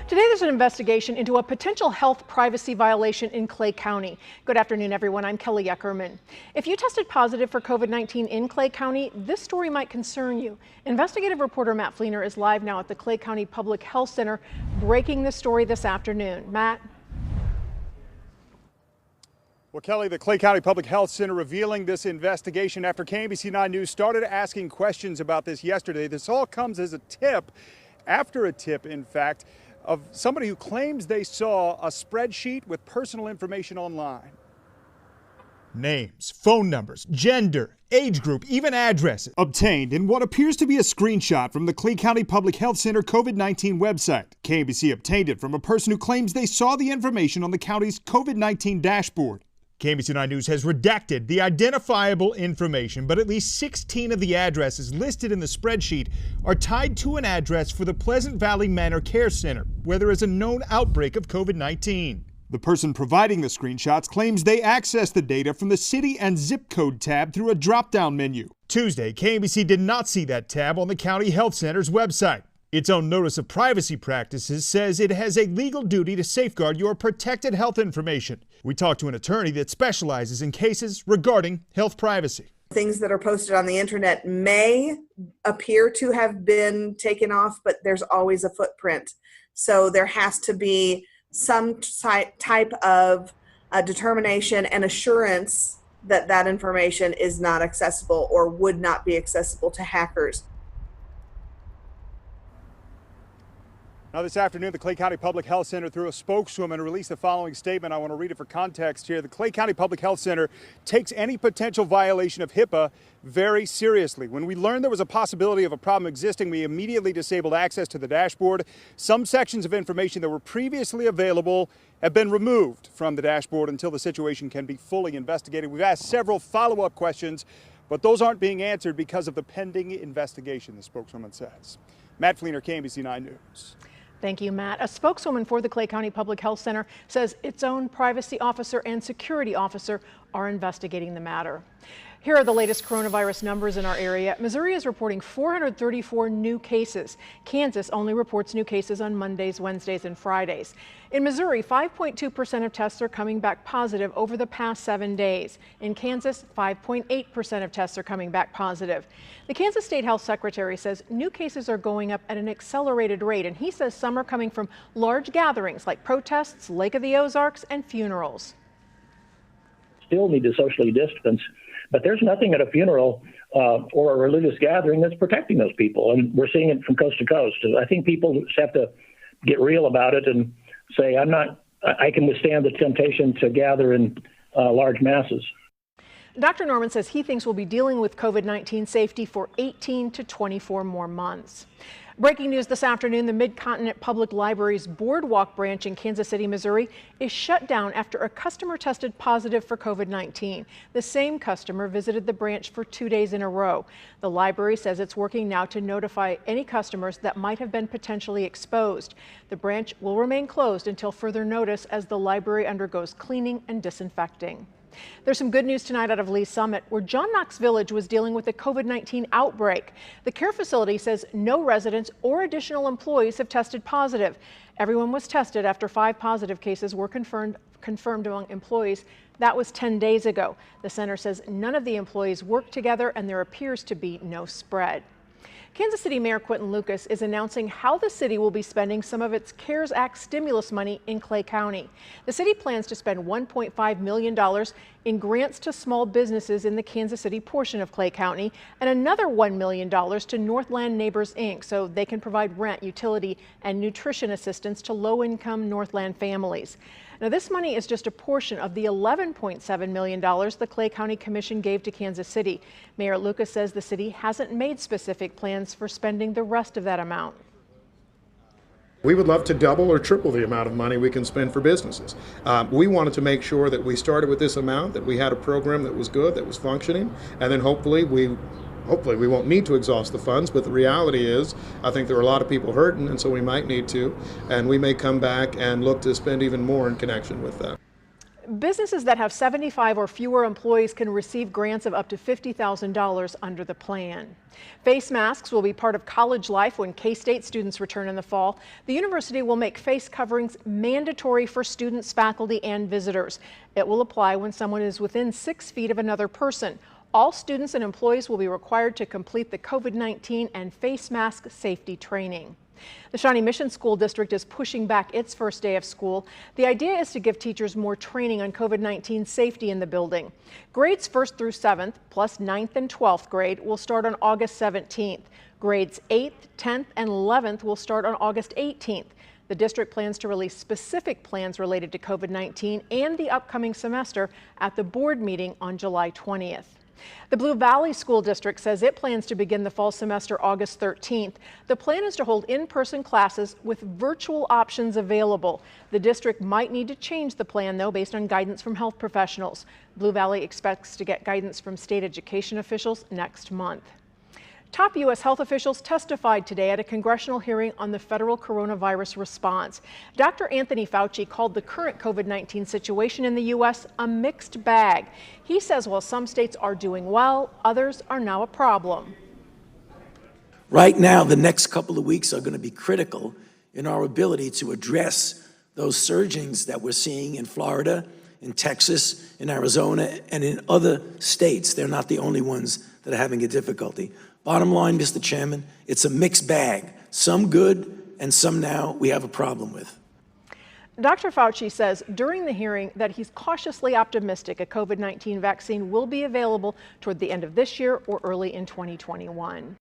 Today there's an investigation into a potential health privacy violation in Clay County. Good afternoon, everyone. I'm Kelly Eckerman. If you tested positive for COVID-19 in Clay County, this story might concern you. Investigative reporter Matt Fleener is live now at the Clay County Public Health Center, breaking the story this afternoon. Matt? Well, Kelly, the Clay County Public Health Center revealing this investigation after KMBC 9 News started asking questions about this yesterday. This all comes as a tip, after a tip, in fact, of somebody who claims they saw a spreadsheet with personal information online. Names, phone numbers, gender, age group, even addresses. Obtained in what appears to be a screenshot from the Clay County Public Health Center COVID-19 website. KMBC obtained it from a person who claims they saw the information on the county's COVID-19 dashboard. KMBC 9 News has redacted the identifiable information, but at least 16 of the addresses listed in the spreadsheet are tied to an address for the Pleasant Valley Manor Care Center, where there is a known outbreak of COVID-19. The person providing the screenshots claims they accessed the data from the city and zip code tab through a drop-down menu. Tuesday, KMBC did not see that tab on the County Health Center's website. Its own notice of privacy practices says it has a legal duty to safeguard your protected health information. We talked to an attorney that specializes in cases regarding health privacy. Things that are posted on the internet may appear to have been taken off, but there's always a footprint. So there has to be some type of determination and assurance that that information is not accessible or would not be accessible to hackers. Now, this afternoon, the Clay County Public Health Center, through a spokeswoman, released the following statement. I want to read it for context here. The Clay County Public Health Center takes any potential violation of HIPAA very seriously. When we learned there was a possibility of a problem existing, we immediately disabled access to the dashboard. Some sections of information that were previously available have been removed from the dashboard until the situation can be fully investigated. We've asked several follow-up questions, but those aren't being answered because of the pending investigation, the spokeswoman says. Matt Fleener, KMBC 9 News. Thank you, Matt. A spokeswoman for the Clay County Public Health Center says its own privacy officer and security officer are investigating the matter. Here are the latest coronavirus numbers in our area. Missouri is reporting 434 new cases. Kansas only reports new cases on Mondays, Wednesdays, and Fridays. In Missouri, 5.2% of tests are coming back positive over the past 7 days. In Kansas, 5.8% of tests are coming back positive. The Kansas State Health Secretary says new cases are going up at an accelerated rate, and he says some are coming from large gatherings like protests, Lake of the Ozarks, and funerals. Still need to socially distance, but there's nothing at a funeral or a religious gathering that's protecting those people, and we're seeing it from coast to coast. I think people just have to get real about it and say, I can withstand the temptation to gather in large masses. Dr. Norman says he thinks we'll be dealing with COVID-19 safety for 18 to 24 more months. Breaking news this afternoon, the Mid-Continent Public Library's Boardwalk branch in Kansas City, Missouri is shut down after a customer tested positive for COVID-19. The same customer visited the branch for 2 days in a row. The library says it's working now to notify any customers that might have been potentially exposed. The branch will remain closed until further notice as the library undergoes cleaning and disinfecting. There's some good news tonight out of Lee's Summit, where John Knox Village was dealing with a COVID-19 outbreak. The care facility says no residents or additional employees have tested positive. Everyone was tested after 5 positive cases were confirmed among employees. That was 10 days ago. The center says none of the employees work together and there appears to be no spread. Kansas City Mayor Quinton Lucas is announcing how the city will be spending some of its CARES Act stimulus money in Clay County. The city plans to spend $1.5 million in grants to small businesses in the Kansas City portion of Clay County and another $1 million to Northland Neighbors, Inc. so they can provide rent, utility, and nutrition assistance to low-income Northland families. Now, this money is just a portion of the $11.7 million the Clay County Commission gave to Kansas City. Mayor Lucas says the city hasn't made specific plans for spending the rest of that amount. We would love to double or triple the amount of money we can spend for businesses. We wanted to make sure that we started with this amount, that we had a program that was good, that was functioning, and then hopefully we won't need to exhaust the funds, but the reality is I think there are a lot of people hurting, and so we might need to, and we may come back and look to spend even more in connection with that. Businesses that have 75 or fewer employees can receive grants of up to $50,000 under the plan. Face masks will be part of college life when K-State students return in the fall. The university will make face coverings mandatory for students, faculty, and visitors. It will apply when someone is within 6 feet of another person. All students and employees will be required to complete the COVID-19 and face mask safety training. The Shawnee Mission School District is pushing back its first day of school. The idea is to give teachers more training on COVID-19 safety in the building. Grades 1st through 7th, plus 9th and 12th grade, will start on August 17th. Grades 8th, 10th, and 11th will start on August 18th. The district plans to release specific plans related to COVID-19 and the upcoming semester at the board meeting on July 20th. The Blue Valley School District says it plans to begin the fall semester August 13th. The plan is to hold in-person classes with virtual options available. The district might need to change the plan, though, based on guidance from health professionals. Blue Valley expects to get guidance from state education officials next month. Top U.S. health officials testified today at a congressional hearing on the federal coronavirus response. Dr. Anthony Fauci called the current COVID-19 situation in the U.S. a mixed bag. He says while some states are doing well, others are now a problem. Right now, the next couple of weeks are going to be critical in our ability to address those surgings that we're seeing in Florida, in Texas, in Arizona, and in other states. They're not the only ones that are having a difficulty. Bottom line, Mr. Chairman, it's a mixed bag. Some good and some now we have a problem with. Dr. Fauci says during the hearing that he's cautiously optimistic a COVID-19 vaccine will be available toward the end of this year or early in 2021.